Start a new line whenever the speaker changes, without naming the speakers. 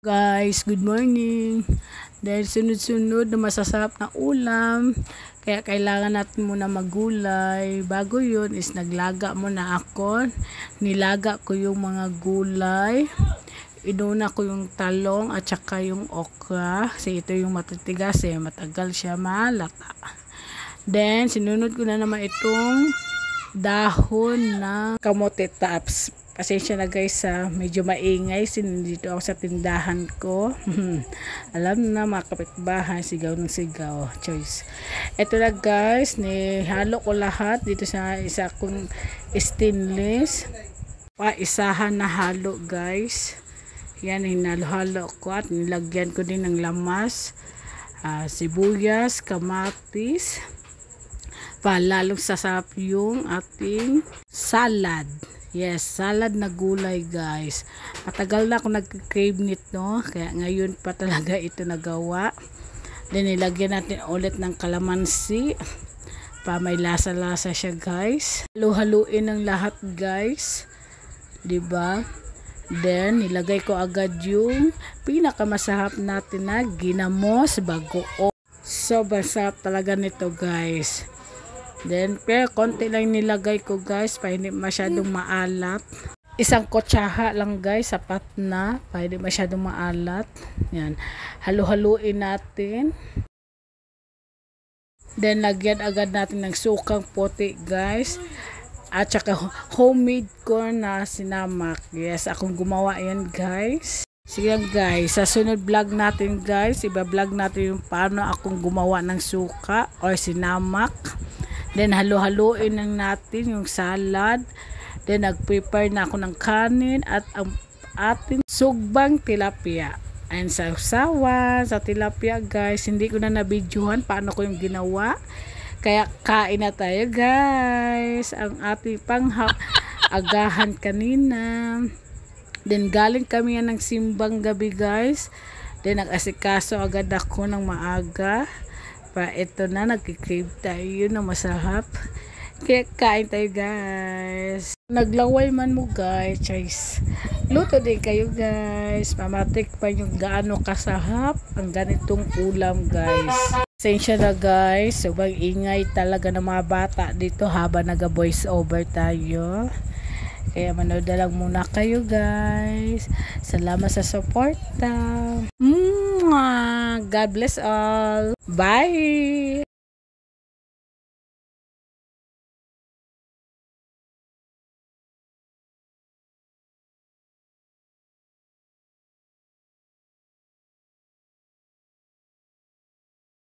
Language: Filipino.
Guys, good morning. Dahil sunod-sunod na masasarap na ulam, kaya kailangan natin muna maggulay. Bago yun is naglaga muna ako. Nilaga ko yung mga gulay. Inuna ko yung talong at saka yung okra. Kasi ito yung matitigas matagal siya malata. Then, sinunod ko na naman itong dahon ng kamote tops. Pasensya na guys, medyo maingay dito ako sa tindahan ko. Alam na mga kapitbahay, sigaw ng sigaw. Choice. Ito na guys, halo ko lahat dito sa isa kong stainless. Isahan na halo guys. Yan, hinalo-halo ko at nilagyan ko din ng lamas, sibuyas, kamatis. Lalong sasarap yung ating salad. Yes, salad na gulay guys. Matagal na ako nag-crave nito, kaya ngayon pa talaga ito nagawa. Then nilagyan natin ulit ng kalamansi para may lasa-lasa siya guys. Halu-haluin ng lahat guys. 'Di ba? Then nilagay ko agad yung pinakamasarap natin na ginamos bagoong. Sobrang sarap talaga nito guys. Then, pero konti lang nilagay ko guys, para hindi masyadong maalat. Isang kutsaha lang guys, sapat na, para hindi masyadong maalat. Yan. Halu-haluin natin. Then, lagyan agad natin ng sukang puti guys. At saka homemade corn na sinamak. Yes, akong gumawa yan guys. Sige guys, sa sunod vlog natin guys, iba-vlog natin yung paano akong gumawa ng suka or sinamak. Then halo-haloin lang natin yung salad. Then nag-prepare na ako ng kanin at ang ating sugbang tilapia. And sausawan sa tilapia guys. Hindi ko na nabidyohan paano ko yung ginawa. Kaya kain na tayo guys. Ang ating agahan kanina. Then galing kami yan ng simbang gabi guys. Then nag-asikaso agad ako ng maaga. Ito na, nagkikrave tayo na masarap. Kaya kain tayo guys. Naglaway man mo guys, choice. Luto din kayo guys. Mamatik pa yung gaano kasarap ang ganitong ulam guys. Pasensya na guys, sobrang ingay talaga ng mga bata dito habang nag-voice over tayo. Kaya manood na lang muna kayo guys. Salamat sa suporta. God bless all. Bye!